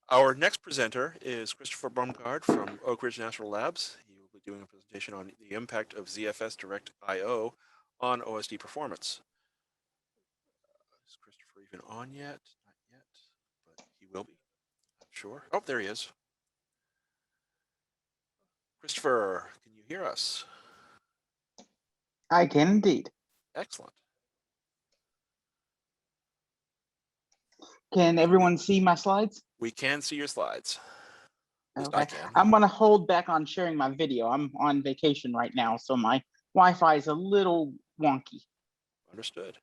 Our next presenter is Christopher Brumgard from Oak Ridge National Labs. He will be doing a presentation on the impact of ZFS Direct I/O on OSD performance. Is Christopher even on yet? Not yet, but he will be, I'm sure. Oh, there he is. Christopher, can you hear us? I can indeed. Excellent. Can everyone see my slides? We can see your slides. At least Okay. I can. I'm going to hold back on sharing my video. I'm on vacation right now, so my Wi-Fi is a little wonky. Understood.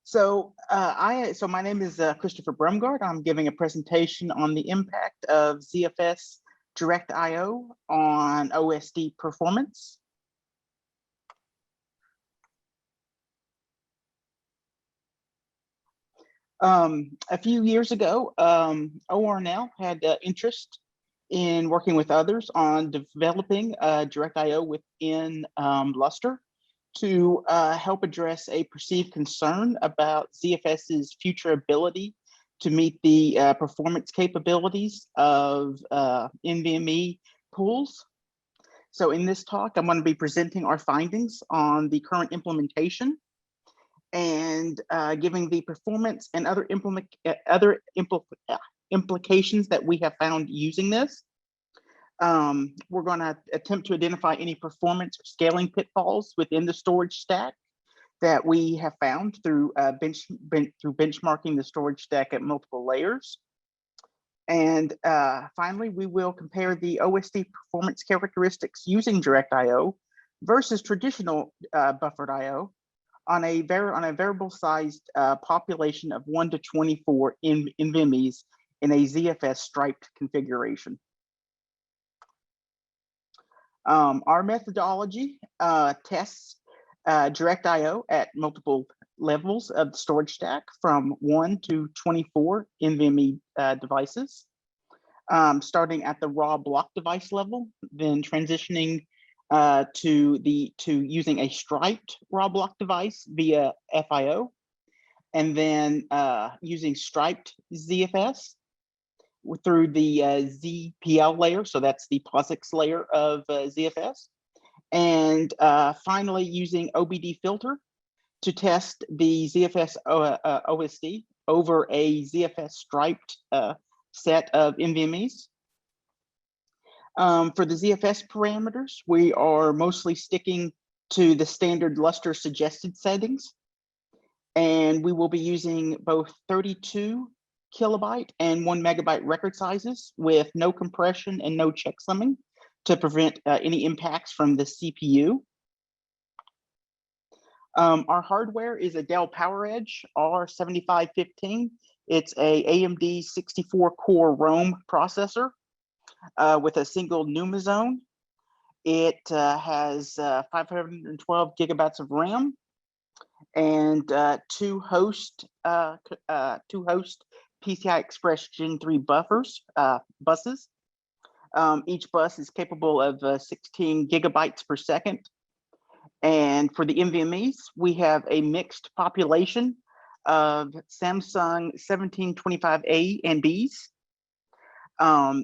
So my name is Christopher Brumgard. I'm giving a presentation on the impact of ZFS Direct I/O on OSD performance. A few years ago, ORNL had interest in working with others on developing Direct I/O within Lustre to help address a perceived concern about ZFS's future ability to meet the performance capabilities of NVMe pools. So in this talk, I'm going to be presenting our findings on the current implementation and giving the performance and other implications that we have found using this. We're going to attempt to identify any performance or scaling pitfalls within the storage stack that we have found through benchmarking the storage stack at multiple layers. And finally, we will compare the OSD performance characteristics using Direct I/O versus traditional buffered I/O on a variable sized population of 1 to 24 NVMEs in a ZFS striped configuration. Our methodology tests Direct I/O at multiple levels of the storage stack from 1 to 24 NVMe devices, starting at the raw block device level, then transitioning to using a striped raw block device via FIO, and then using striped ZFS through the ZPL layer. So that's the POSIX layer of ZFS. And finally, using OBDFilter to test the ZFS OSD over a ZFS striped set of NVMEs. For the ZFS parameters, we are mostly sticking to the standard Lustre suggested settings. And we will be using both 32 kilobyte and 1 megabyte record sizes with no compression and no checksumming to prevent any impacts from the CPU. Our hardware is a Dell PowerEdge R7515. It's a AMD 64 core Rome processor with a single NUMA zone. It has 512 gigabytes of RAM and two host PCI Express Gen 3 buses. Each bus is capable of 16 gigabytes per second. And for the NVMEs, we have a mixed population of Samsung 1725A and Bs.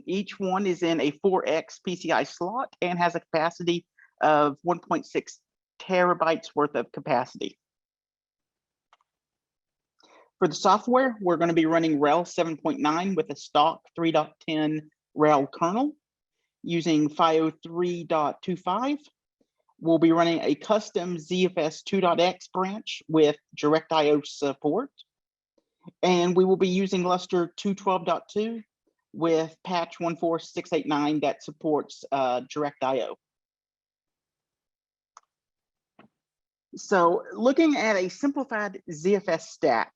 Each one is in a 4X PCI slot and has a capacity of 1.6 terabytes worth of capacity. For the software, we're going to be running RHEL 7.9 with a stock 3.10 RHEL kernel using FIO 3.25. We'll be running a custom ZFS 2.x branch with Direct I/O support. And we will be using Lustre 2.12.2 with patch 14689 that supports Direct I/O. So looking at a simplified ZFS stack,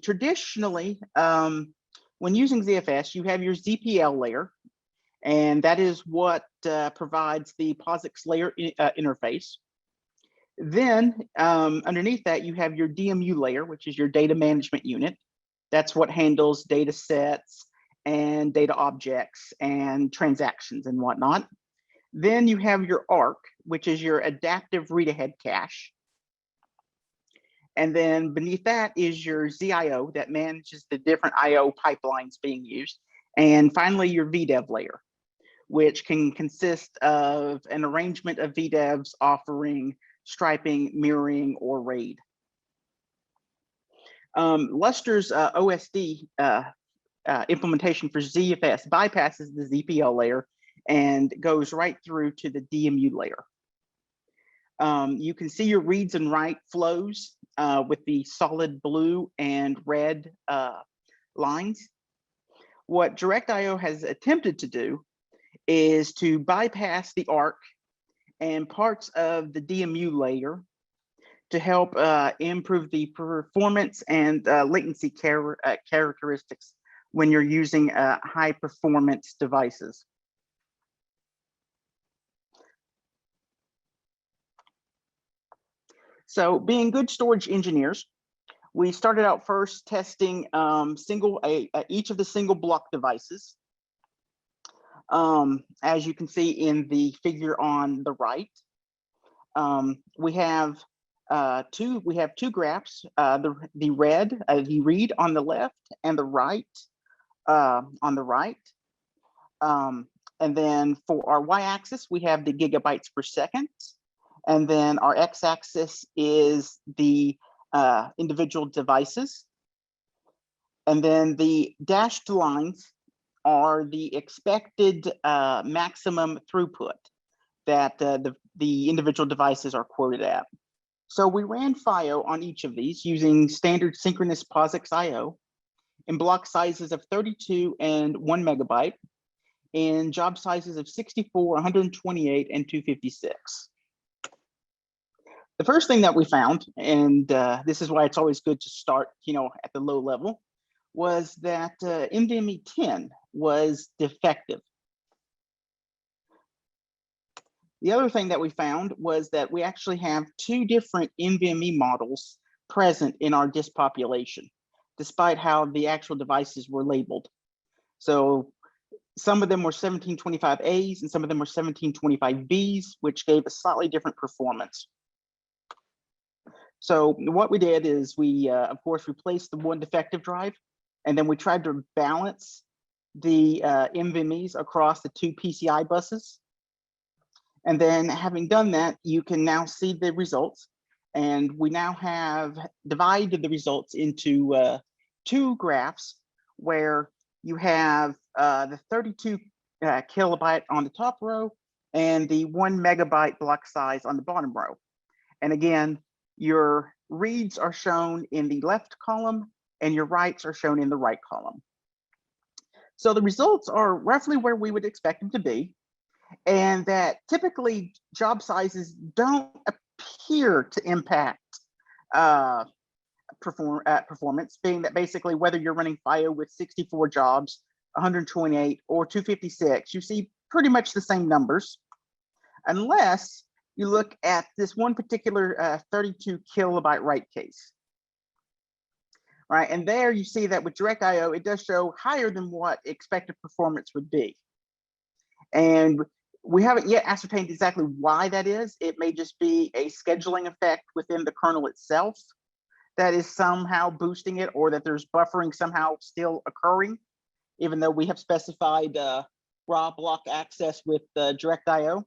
traditionally, when using ZFS, you have your ZPL layer, and that is what provides the POSIX layer interface. Then underneath that, you have your DMU layer, which is your data management unit. That's what handles data sets and data objects and transactions and whatnot. Then you have your ARC, which is your adaptive read-ahead cache. And then beneath that is your ZIO that manages the different IO pipelines being used. And finally, your VDEV layer, which can consist of an arrangement of VDEVs offering striping, mirroring, or RAID. Luster's OSD implementation for ZFS bypasses the ZPL layer and goes right through to the DMU layer. You can see your reads and write flows with the solid blue and red lines. What DirectIO has attempted to do is to bypass the ARC and parts of the DMU layer to help improve the performance and latency characteristics when you're using high performance devices. So being good storage engineers, we started out first testing each of the single block devices. As you can see in the figure on the right, we have two graphs, the read on the left and the write on the right. And then for our y-axis, we have the gigabytes per second. And then our x-axis is the individual devices. And then the dashed lines are the expected maximum throughput that the individual devices are quoted at. So we ran FIO on each of these using standard synchronous POSIX IO in block sizes of 32 and 1 megabyte, in job sizes of 64, 128, and 256. The first thing that we found, and this is why it's always good to start, at the low level, was that NVMe 10 was defective. The other thing that we found was that we actually have two different NVMe models present in our disk population, despite how the actual devices were labeled. So some of them were 1725As and some of them were 1725Bs, which gave a slightly different performance. So what we did is we, of course, replaced the one defective drive, and then we tried to balance the NVMEs across the two PCI buses. And then having done that, you can now see the results. And we now have divided the results into two graphs where you have the 32 kilobyte on the top row and the 1 megabyte block size on the bottom row. And again, your reads are shown in the left column and your writes are shown in the right column. So the results are roughly where we would expect them to be, and that typically job sizes don't appear to impact performance, being that basically whether you're running FIO with 64 jobs, 128, or 256, you see pretty much the same numbers, unless you look at this one particular 32 kilobyte write case. Right, and there you see that with DirectIO, it does show higher than what expected performance would be. And we haven't yet ascertained exactly why that is. It may just be a scheduling effect within the kernel itself that is somehow boosting it, or that there's buffering somehow still occurring, even though we have specified raw block access with DirectIO.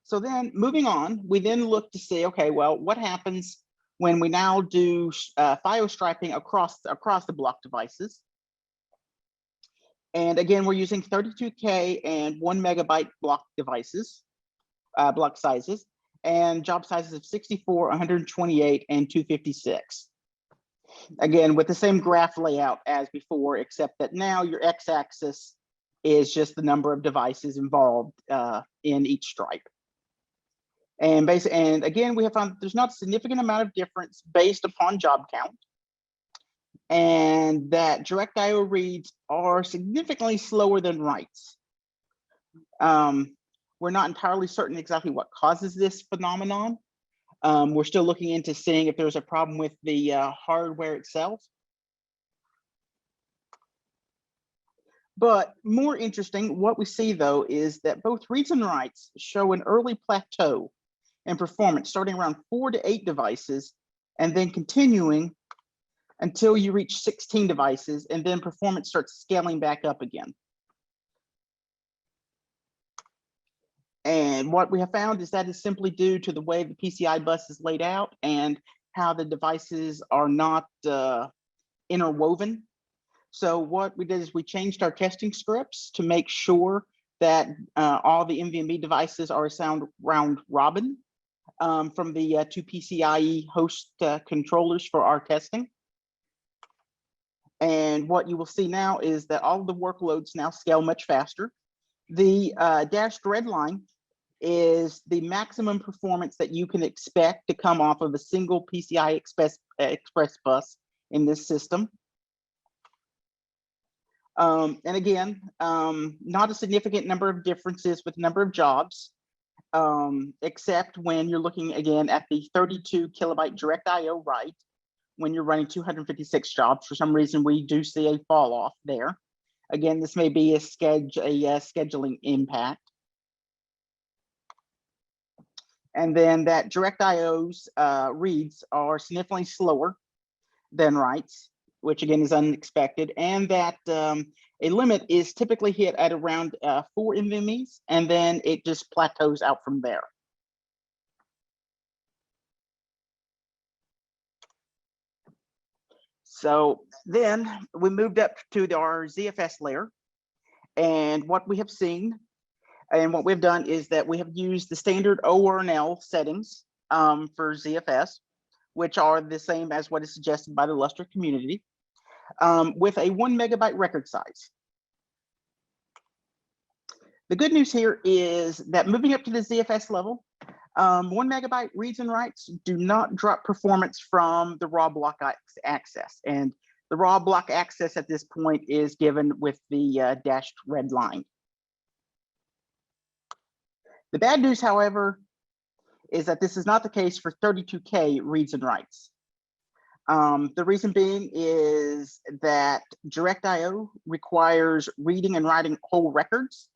So then moving on, we then look to see, okay, well, what happens when we now do FIO striping across the block devices? And again, we're using 32K and 1 megabyte block devices, block sizes, and job sizes of 64, 128, and 256. Again, with the same graph layout as before, except that now your x-axis is just the number of devices involved in each stripe. And again, we have found that there's not a significant amount of difference based upon job count, and that DirectIO reads are significantly slower than writes. We're not entirely certain exactly what causes this phenomenon. We're still looking into seeing if there's a problem with the hardware itself. But more interesting, what we see though is that both reads and writes show an early plateau in performance, starting around 4 to 8 devices, and then continuing until you reach 16 devices, and then performance starts scaling back up again. And what we have found is that is simply due to the way the PCI bus is laid out and how the devices are not interwoven. So what we did is we changed our testing scripts to make sure that all the NVMe devices are assigned round robin from the 2 PCIe host controllers for our testing. And what you will see now is that all of the workloads now scale much faster. The dashed red line is the maximum performance that you can expect to come off of a single PCI Express bus in this system. And again, not a significant number of differences with number of jobs, except when you're looking again at the 32 kilobyte direct IO write. When you're running 256 jobs, for some reason, we do see a fall off there. Again, this may be a scheduling impact. And then that direct IO's reads are significantly slower than writes, which again is unexpected. And that a limit is typically hit at around 4 NVMEs, and then it just plateaus out from there. So then we moved up to our ZFS layer, and what we have seen and what we've done is that we have used the standard ORNL settings for ZFS, which are the same as what is suggested by the Lustre community, with a 1 megabyte record size. The good news here is that moving up to the ZFS level, 1 megabyte reads and writes do not drop performance from the raw block access. And the raw block access at this point is given with the dashed red line. The bad news, however, is that this is not the case for 32K reads and writes. The reason being is that direct IO requires reading and writing whole records,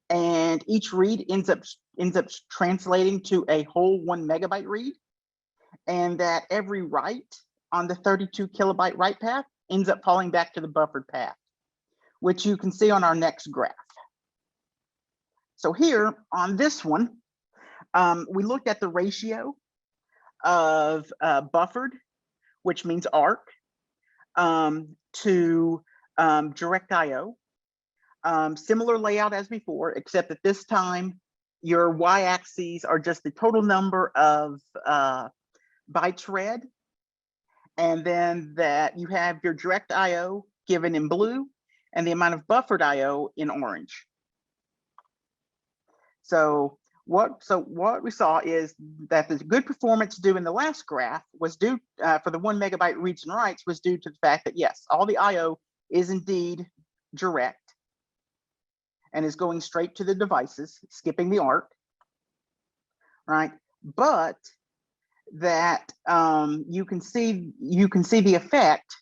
and each read ends up translating to a whole 1 megabyte read, and that every write on the 32 kilobyte write path ends up falling back to the buffered path, which you can see on our next graph. So here on this one, we looked at the ratio of buffered, which means ARC, to direct IO. Similar layout as before, except that this time your y-axes are just the total number of bytes read, and then that you have your direct IO given in blue and the amount of buffered IO in orange. So what we saw is that the good performance due in the last graph was due for the 1 megabyte reads and writes was due to the fact that yes, all the IO is indeed direct and is going straight to the devices, skipping the ARC, right? But that you can see the effect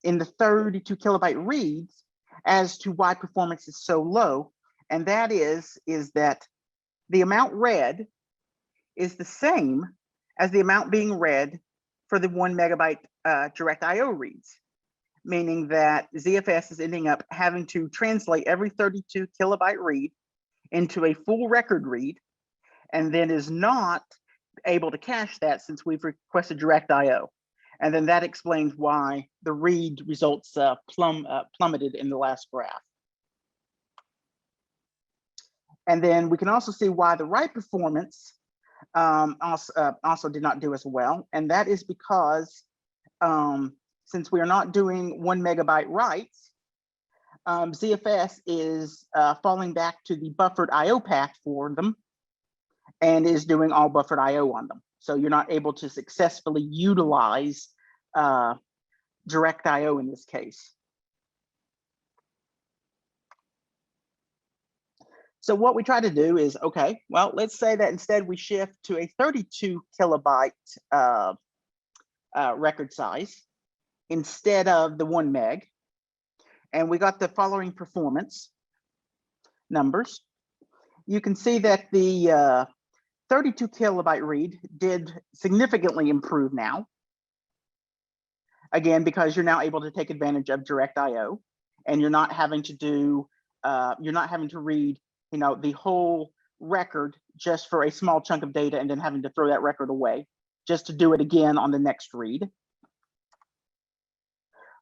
in the 32 kilobyte reads as to why performance is so low, and that is that the amount read is the same as the amount being read for the 1 megabyte direct IO reads, meaning that ZFS is ending up having to translate every 32 kilobyte read into a full record read, and then is not able to cache that since we've requested direct IO. And then that explains why the read results plummeted in the last graph. And then we can also see why the write performance also did not do as well. And that is because since we are not doing 1 megabyte writes, ZFS is falling back to the buffered IO path for them and is doing all buffered IO on them. So you're not able to successfully utilize direct IO in this case. So what we try to do is, okay, well, let's say that instead we shift to a 32 kilobyte record size instead of the 1 meg. And we got the following performance numbers. You can see that the 32 kilobyte read did significantly improve now. Again, because you're now able to take advantage of direct IO, and you're not having to do, you're not having to read, the whole record just for a small chunk of data and then having to throw that record away just to do it again on the next read.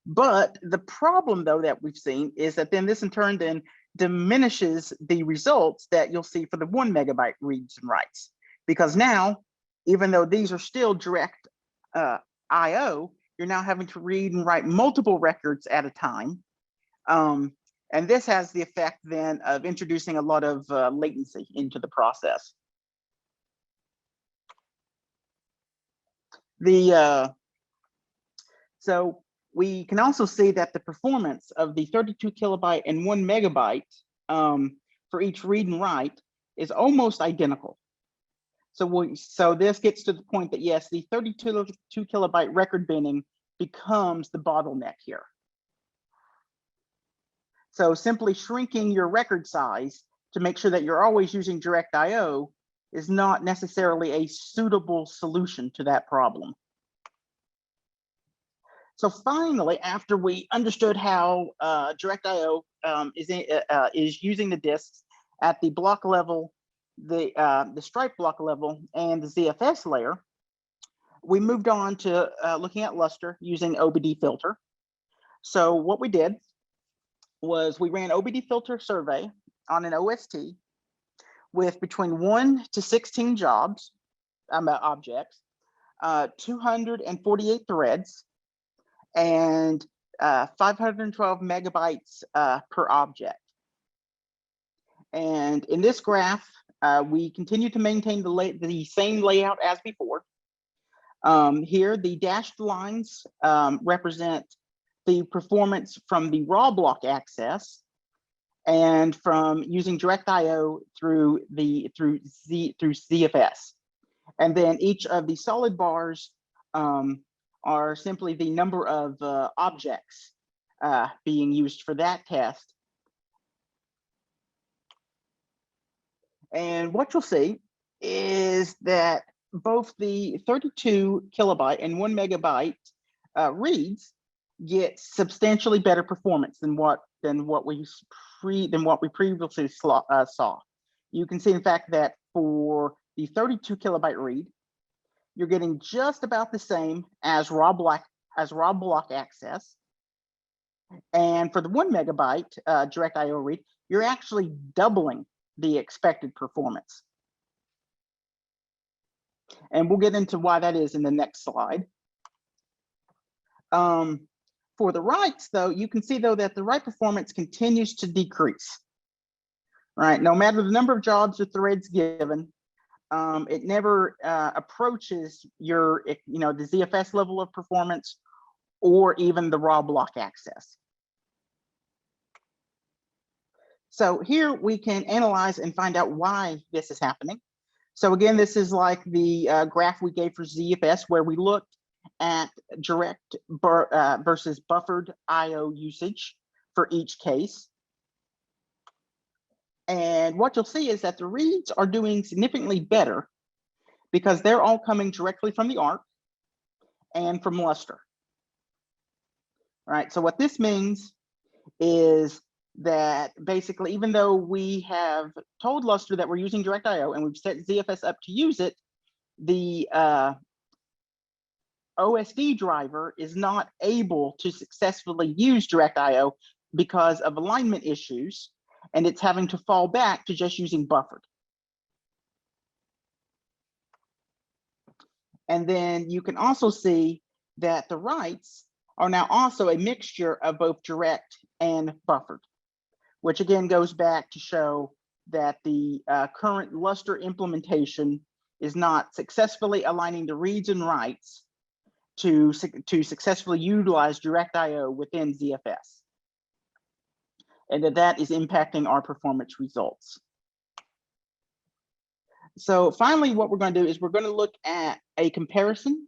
But the problem, though, that we've seen is that then this in turn then diminishes the results that you'll see for the 1 megabyte reads and writes, because now, even though these are still direct IO, you're now having to read and write multiple records at a time. And this has the effect then of introducing a lot of latency into the process. So we can also see that the performance of the 32 kilobyte and 1 megabyte for each read and write is almost identical. So this gets to the point that yes, the 32 kilobyte record binning becomes the bottleneck here. So simply shrinking your record size to make sure that you're always using direct IO is not necessarily a suitable solution to that problem. So finally, after we understood how direct IO is using the disks at the block level, the stripe block level, and the ZFS layer, we moved on to looking at Lustre using OBDFilter. So what we did was we ran OBDFilter survey on an OST with between 1 to 16 objects, 248 threads, and 512 megabytes per object. And in this graph, we continue to maintain the same layout as before. Here, the dashed lines represent the performance from the raw block access and from using direct IO through ZFS. And then each of the solid bars are simply the number of objects being used for that test. And what you'll see is that both the 32 kilobyte and 1 megabyte reads get substantially better performance than what we previously saw. You can see, in fact, that for the 32 kilobyte read, you're getting just about the same as raw block access, and for the 1 megabyte direct IO read, you're actually doubling the expected performance. And we'll get into why that is in the next slide. For the writes, though, you can see, though, that the write performance continues to decrease. Right, no matter the number of jobs or threads given, it never approaches your, the ZFS level of performance or even the raw block access. So here we can analyze and find out why this is happening. So again, this is like the graph we gave for ZFS, where we looked at direct versus buffered IO usage for each case. And what you'll see is that the reads are doing significantly better because they're all coming directly from the ARC and from Lustre. All right, so what this means is that basically, even though we have told Lustre that we're using direct IO and we've set ZFS up to use it, the OSD driver is not able to successfully use direct IO because of alignment issues, and it's having to fall back to just using buffered. And then you can also see that the writes are now also a mixture of both direct and buffered, which again goes back to show that the current Lustre implementation is not successfully aligning the reads and writes to successfully utilize direct IO within ZFS, and that is impacting our performance results. So finally, what we're going to do is we're going to look at a comparison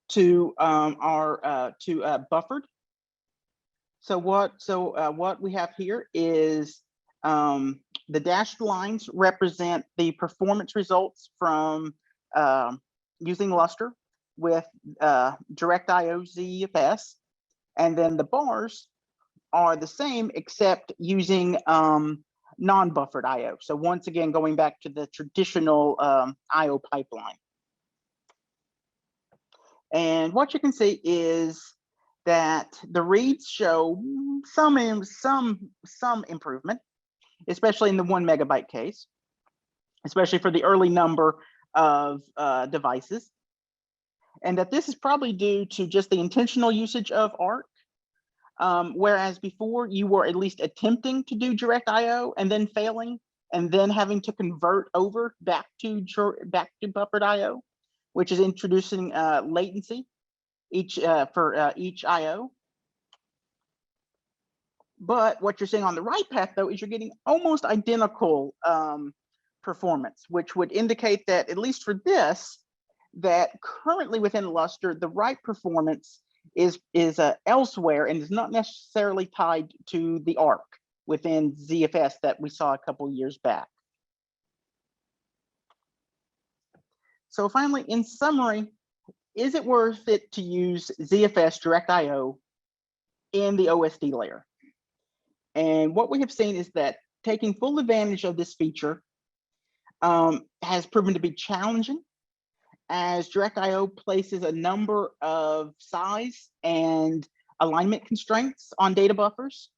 to buffered. So what we have here is The dashed lines represent the performance results from using Lustre with DirectIO ZFS, and then the bars are the same except using non-buffered IO. So once again, going back to the traditional IO pipeline. And what you can see is that the reads show some improvement, especially in the 1 megabyte case, especially for the early number of devices. And that this is probably due to just the intentional usage of ARC, whereas before you were at least attempting to do direct IO and then failing, and then having to convert over back to buffered IO, which is introducing latency for each IO. But what you're seeing on the right path, though, is you're getting almost identical performance, which would indicate that, at least for this, that currently within Lustre, the write performance is elsewhere and is not necessarily tied to the ARC within ZFS that we saw a couple years back. So finally, in summary, is it worth it to use ZFS Direct IO in the OSD layer? And what we have seen is that taking full advantage of this feature has proven to be challenging, as Direct IO places a number of size and alignment constraints on data buffers,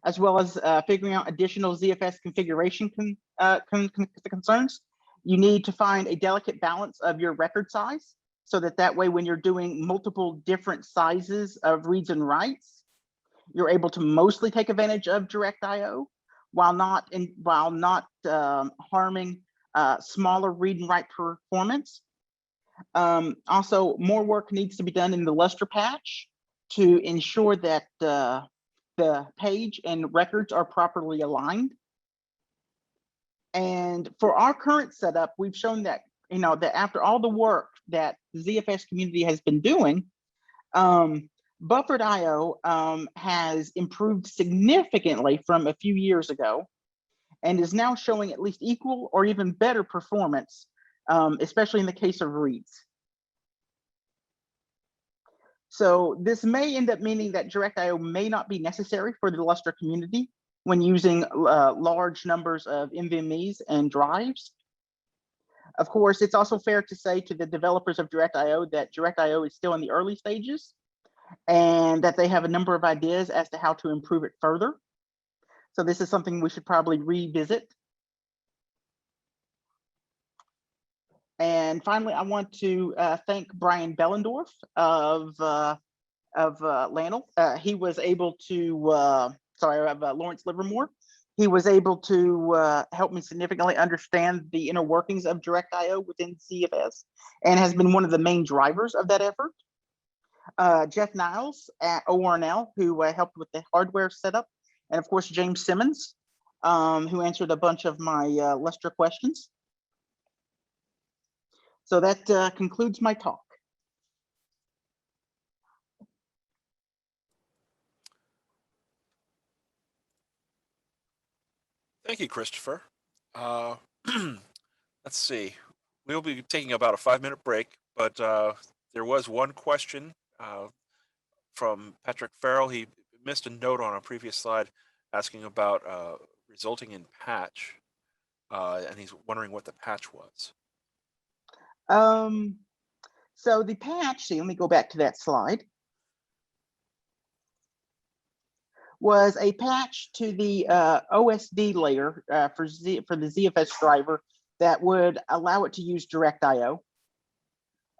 as well as figuring out additional ZFS configuration concerns. You need to find a delicate balance of your record size, so that way when you're doing multiple different sizes of reads and writes, you're able to mostly take advantage of Direct IO while not harming smaller read and write performance. Also, more work needs to be done in the Lustre patch to ensure that the page and records are properly aligned. And for our current setup, we've shown that, that after all the work that the ZFS community has been doing, buffered IO has improved significantly from a few years ago, and is now showing at least equal or even better performance, especially in the case of reads. So this may end up meaning that direct IO may not be necessary for the Lustre community when using large numbers of NVMEs and drives. Of course, it's also fair to say to the developers of direct IO that direct IO is still in the early stages, and that they have a number of ideas as to how to improve it further. So this is something we should probably revisit. And finally, I want to thank Brian Bellendorf of LANL. He was able to, Lawrence Livermore. He was able to help me significantly understand the inner workings of direct IO within ZFS, and has been one of the main drivers of that effort. Jeff Niles at ORNL, who helped with the hardware setup, and of course James Simmons, who answered a bunch of my Lustre questions. So that concludes my talk. Thank you, Christopher. Let's see. We'll be taking about a 5-minute break, but there was one question from Patrick Farrell. He missed a note on a previous slide asking about resulting in patch, and he's wondering what the patch was. So the patch, let me go back to that slide, was a patch to the OSD layer for the ZFS driver that would allow it to use direct IO.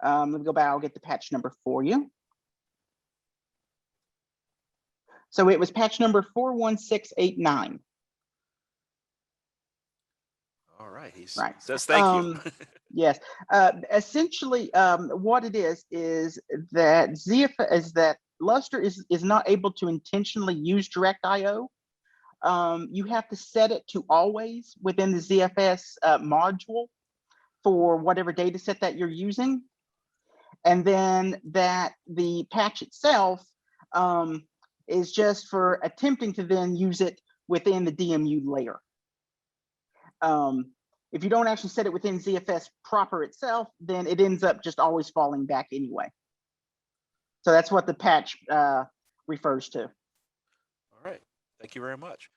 Let me go back, I'll get the patch number for you. So it was patch number 41689. All right, he right. says thank you. Yes, essentially what it is that ZFS is that Lustre is not able to intentionally use direct IO. You have to set it to always within the ZFS module for whatever data set that you're using. And then that the patch itself is just for attempting to then use it within the DMU layer. If you don't actually set it within ZFS proper itself, then it ends up just always falling back anyway. So that's what the patch refers to. All right. Thank you very much.